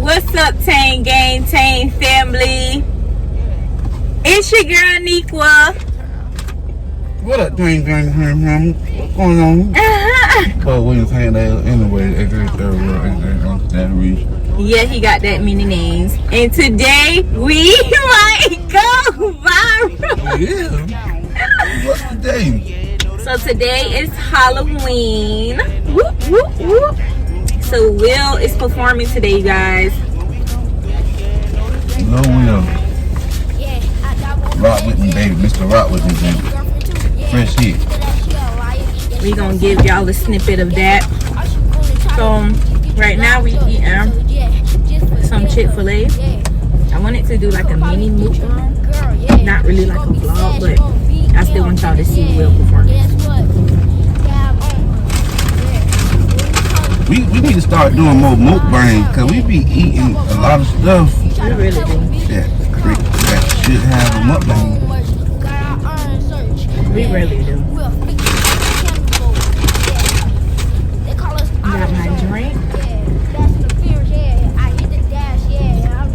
What's up, Tang Gang, Tang family? It's your girl, Nikwa. What up, Tang Gang? What's going on? Well, we was saying that anyway. That reason. Yeah, he got that many names. And today, we might go viral. Yeah. What's the day? So today is Halloween. Whoop, whoop, whoop. So Will is performing today, you guys. No, Will. Rock with me, baby. Mr. Rock with me, baby. Fresh hit. We're gonna give y'all a snippet of that. So right now we eating some Chick-fil-A. I wanted to do like a mini MukBang, not really like a vlog, but I still want y'all to see Will performance. We need to start doing more MukBang because we be eating a lot of stuff. We really do. That should have a MukBang. We really do. Got my drink.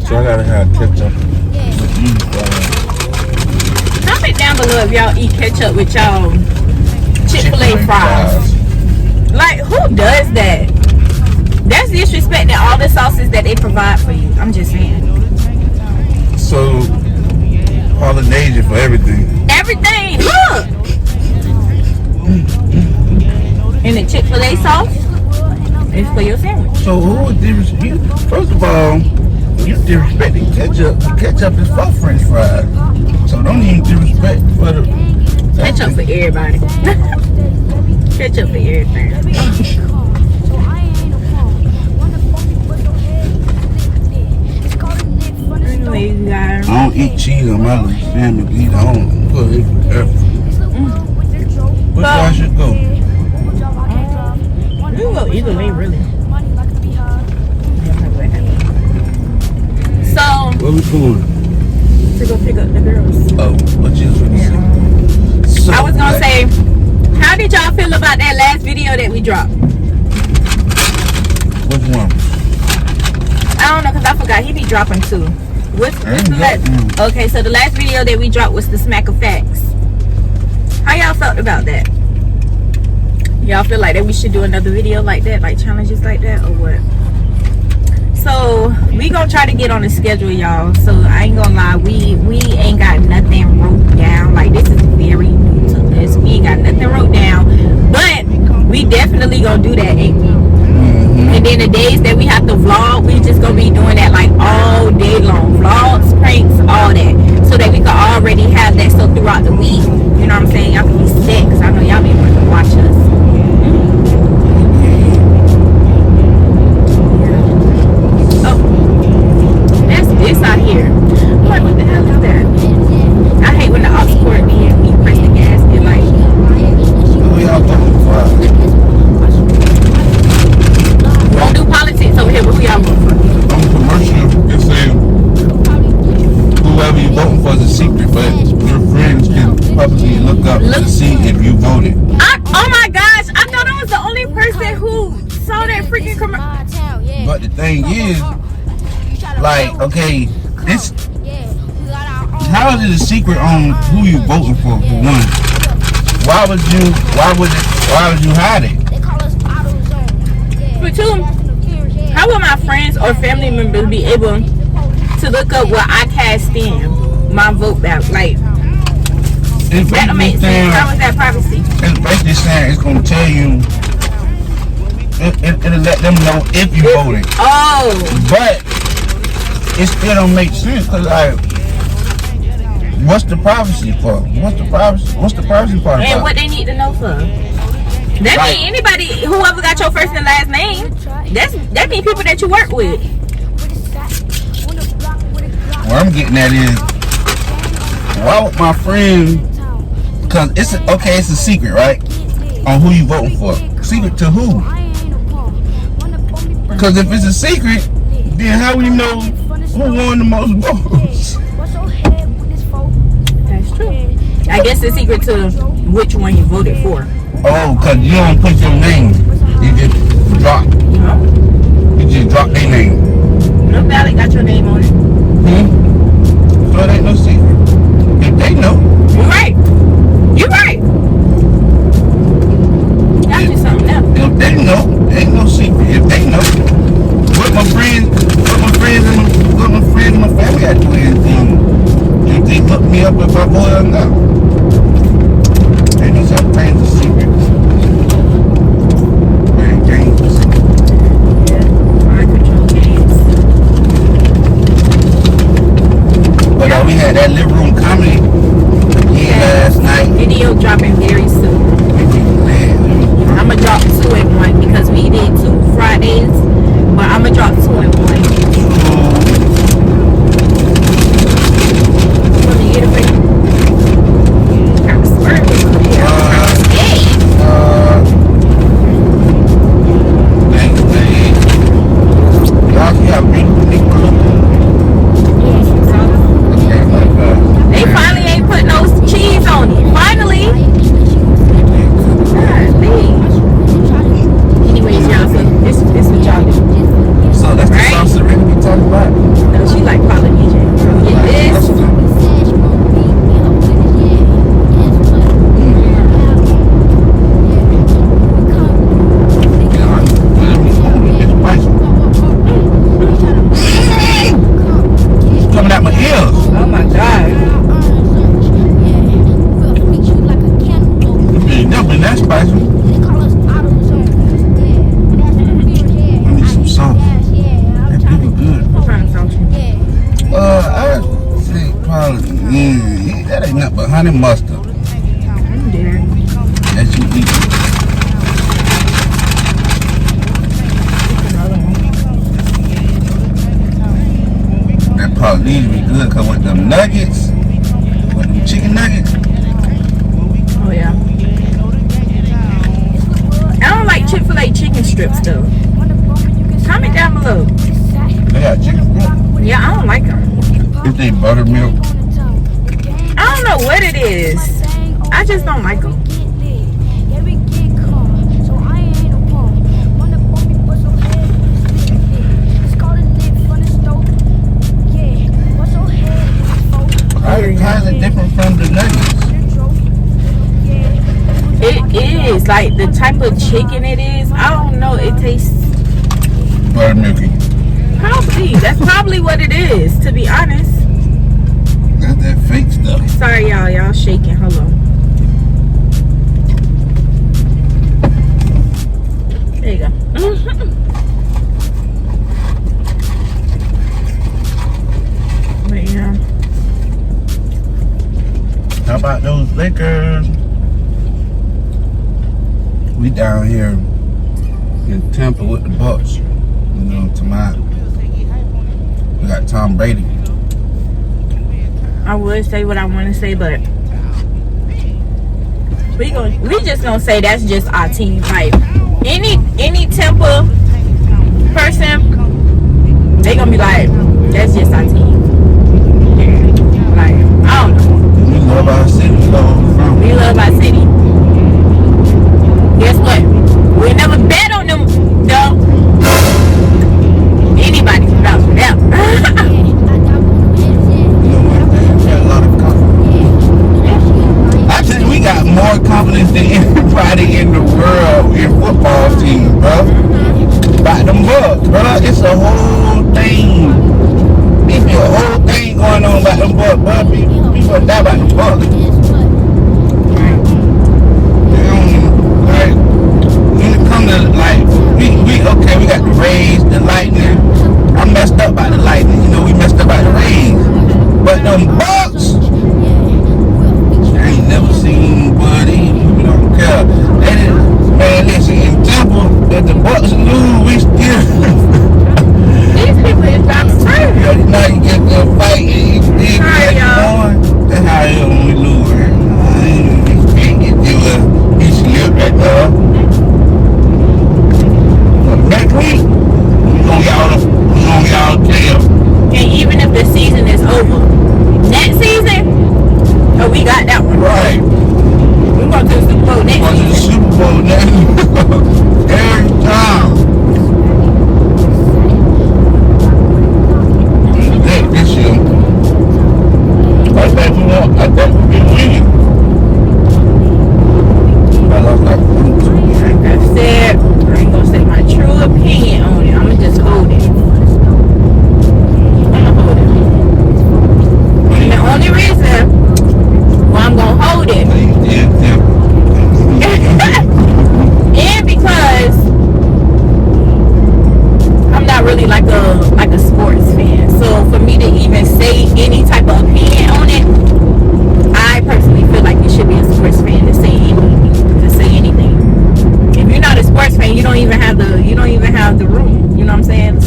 So I gotta have ketchup. Comment down below if y'all eat ketchup with y'all Chick-fil-A fries. Like, who does that? That's disrespecting all the sauces that they provide for you. I'm just saying. So, Polynesian for everything. Everything, look! And the Chick-fil-A sauce is for your sandwich. So who would disrespect? First of all, you disrespecting ketchup. Ketchup is for French fries. So don't even disrespect for the Ketchup for everybody. Ketchup for everything. Anyway, you guys. I don't eat cheese on my little family either. I don't put it everything. Which I should go? We can go either way, really. So, Where we going? to go pick up the girls. Oh, what you was gonna say? So, I was gonna say, how did y'all feel about that last video that we dropped? Which one? I don't know, because I forgot. He be dropping two. What's the last? Okay, so the last video that we dropped was the smack of facts. How y'all felt about that? Y'all feel like that we should do another video like that, like challenges like that, or what? So we gonna try to get on the schedule, y'all. So I ain't gonna lie, we ain't got nothing wrote down. Like, this is very new to us. We ain't got nothing wrote down, but we definitely gonna do that, ain't we? And then the days that we have to vlog, we just gonna be doing that like all day long. Vlogs, pranks, all that, so that we can already have that stuff throughout the week. You know what I'm saying? Y'all can be sick, because I know y'all be wanting to watch us. This out here. I'm like, what the hell is that? I hate when the aux cord be and we press the gas. It like, Who y'all voting for? we don't do politics over here, but who y'all voting for? I'm commercial. It's saying whoever you voting for is a secret, but your friends can publicly look up to see if you voted. Oh my gosh, I thought I was the only person who saw that freaking commercial. But the thing is, like, okay, this, how is it a secret on who you voting for one? Why would you hide it? For two, how will my friends or family members be able to look up what I cast in my vote back? Like, that don't make sense. How is that privacy? It's basically saying it's going to tell you, it'll let them know if you voted. Oh. But it still don't make sense, because like, what's the privacy for? What's the privacy part about? And what they need to know for? That Right. mean anybody, whoever got your first and last name, that mean people that you work with. What I'm getting at is, why would my friend, because it's a secret, right? On who you voting for. Secret to who? Because if it's a secret, then how we know who won the most votes? That's true. I guess the secret to which one you voted for. Oh, because you don't put your name. You just drop. You just drop their name. No. Your ballot got your name on it. So it ain't no secret. If they know. You're right. You're right. Got you something else. If they know, ain't no secret. If they know, what my friends and my family got to do anything. If they look me up if I vote or not. They need some friends a secret. Very dangerous. Yeah. Mind control games. But we had that living room comedy last night. Video dropping very soon. I'ma drop 2 in 1 because we did 2 Fridays, but I'ma drop 2 in 1. Want to get it, baby? Kind of swerving. Y'all see how beautiful they look? They finally ain't put no cheese on it. Finally. Anyways, y'all, so this what y'all do. So that's the sauce that really be talking about? No, she like Polynesian. Get this. Coming out my ears. Oh my God. It's never been that spicy. I need some sauce. That people good. What kind of sauce? I think probably, that ain't nothing but honey mustard I'm there. that you eat. That probably needs to be good because with them nuggets, with them chicken nuggets, Oh yeah. I don't like Chick-fil-A chicken strips though. Comment down below. they got chicken strips. Yeah, I don't like them. If they buttermilk, I don't know what it is. I just don't like them. how's it different from the nuggets? It is like the type of chicken it is. I don't know. It tastes Buttermilky. probably. That's probably what it is. To be honest. That's that fake stuff. Sorry, y'all. Y'all shaking. Hold on. There you go. But yeah. How about those Lakers? We down here in Tampa with the Bucks. You know, tonight. We got Tom Brady. I would say what I want to say, but we just gonna say that's just our team. Like any Tampa person, they gonna be like, that's just our team. Yeah. Like I don't know. We love our city. We love our city. Guess what? We never bet on them though. Anybody can vouch for them. I tell you, we got more confidence than anybody in the world in football team, bro. About them Bucks, bro. It's a whole thing. It's a whole thing going on about them Bucks, bro. People die about them Bucks. Like, when it comes to, like, we got the Rays, the Lightning. I messed up by the Lightning. You know, we messed up by the Rays. But them Bucks, I ain't never seen buddy. We don't care. Man, listen, in Temple, if the Bucks lose, we still. These people is about to turn. Now you get the fight and you still get going. That's how it is when we lose, man. You can't get you he slipped right there. Next week,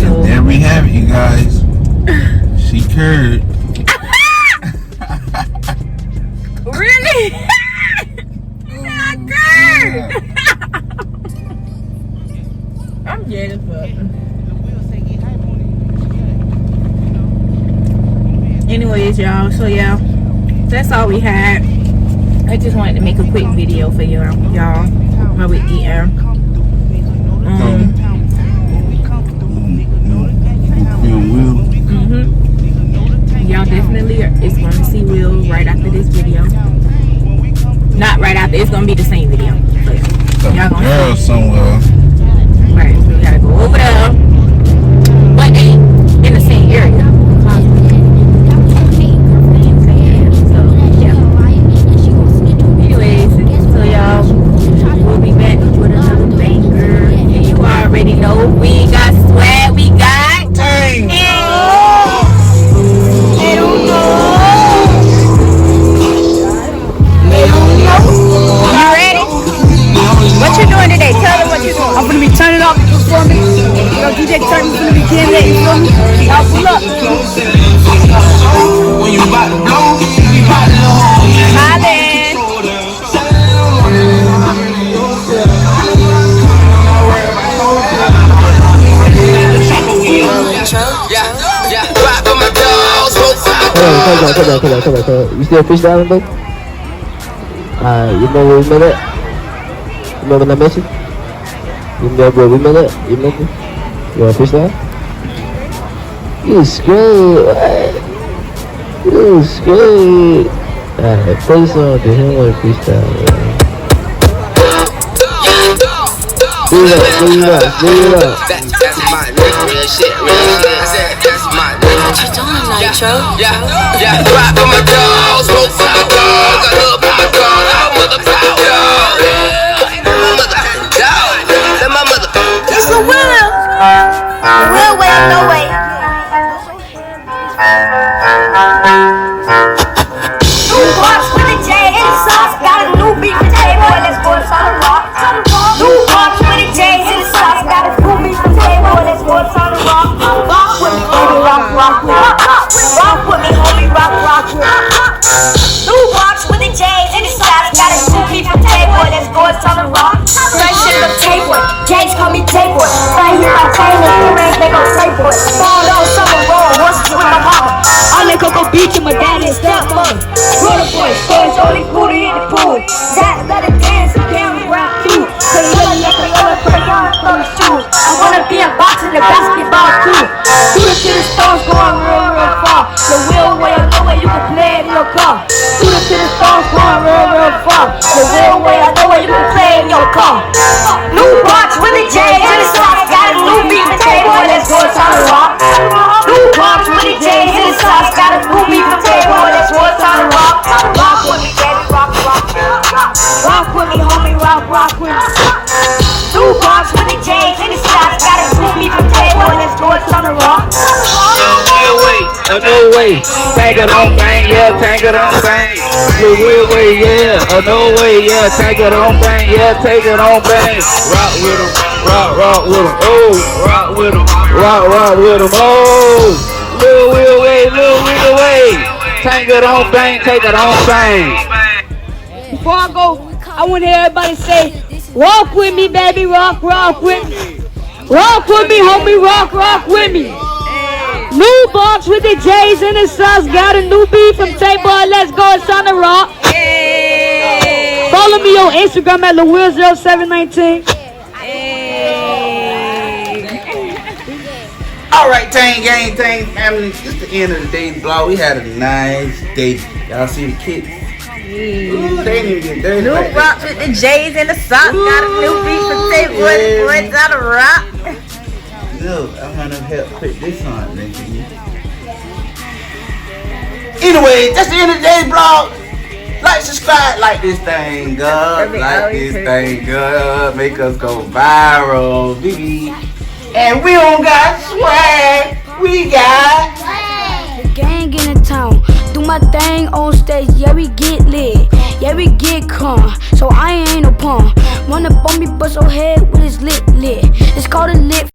So there we have it, you guys. She curd. Really? Not curd. I'm dead as fuck. Anyways, y'all. So yeah, that's all we had. I just wanted to make a quick video for y'all while we eating. Y'all definitely is going to see Will right after this video. Not right after. It's going to be the same video. So y'all gonna see somewhere. Right. So we gotta go over there, but ain't in the same area. We'll be back with another banger. And you already know we got swag, we got Tang. They don't know. You ready? What you doing today? Tell them what you doing. I'm gonna be turning up for me. Yo, DJ Turn is gonna be getting it, you feel me? Y'all pull up. When you about to blow, we about to know. Hi then. Come on. You still freestyling, bro? You know where we met at? You remember when I met you? You remember where we met at? You remember? You want to freestyle? You screwed. You screwed. Alright, play the song to him want to freestyle, man. Do it up. That's my nigga, real shit. I said, that's my nigga. What you doing, Nitro? Yeah. Rock with my dog, smoke for my dog. Got love for my dog, I'm a mother power dog. My mother dog, let my mother. It's a Will. Will way, no way. New box with a J in the sauce. Got a new beat for J boy. Let's go to Solid Rock. New box with a J in the sauce. Got a new beat for J boy. Let's go to Solid Rock. Rock with me, homie. Rock with me. Rock with me, homie. Rock with me. New box with a J in the sauce. Got a new beat for J boy. Let's go to Solid Rock. Fresh in the J-boy. J's call me J-boy. Right here, my chain and earrings. They gon' play boy. Fall on summer roll. Horses with my mama. I'm in Coco Beach and my daddy is stepmother. Brother boy, boys only cool to hit the pool. Dad better dance and down the ground too. Crayola, put a yarn on the shoes. I wanna be a boxer and a basketball too. Shoot it to the stones, going real far. The wheel way, I know where you can play in your car. Shoot it to the stones, going real far. The wheel way, I know where you can play in your car. New box with a J in the sauce. Got a new beat for J boy, let's go to Solid Rock. New box with a J in the sauce. Got a new beat for J boy, let's go to Solid Rock. Rock with me, baby, rock. Rock with me, homie, rock with me. New box with the J's in the sauce. Got a new beat for J boy, let's go to Solid Rock. No way, tank it on bang, yeah, tank it on bang. Real way, yeah, no way, yeah, tank it on bang, yeah, take it on bang. Rock with him, rock with him, oh, rock with him, oh. Little wheel way, tank it on bang, take it on bang. Before I go, I want to hear everybody say, walk with me, baby, rock with me. Rock with me, homie, rock with me. New box with the J's in the sauce. Got a new beat from J-Boy. Let's go, it's on the rock. Hey. Follow me on Instagram at LaWill0719. Alright, Tang Gang, Tang family. It's the end of the day's vlog. We had a nice day. Y'all see the kids? Ooh, they didn't even get dirty. New like box with the J's in the socks. Got a new beat for J boy. Let's go to Solid Rock. Look, I'm gonna help put this on, nigga. Anyway, that's the end of today's vlog. Like, subscribe, like this thing up, like this thing up, make us go viral, baby. And we don't got swag, we got The gang in the town, do my thing on stage. Yeah, we get lit, yeah, we get calm. So I ain't no pawn. Run up on me, bust your head with his lit. It's called a lit.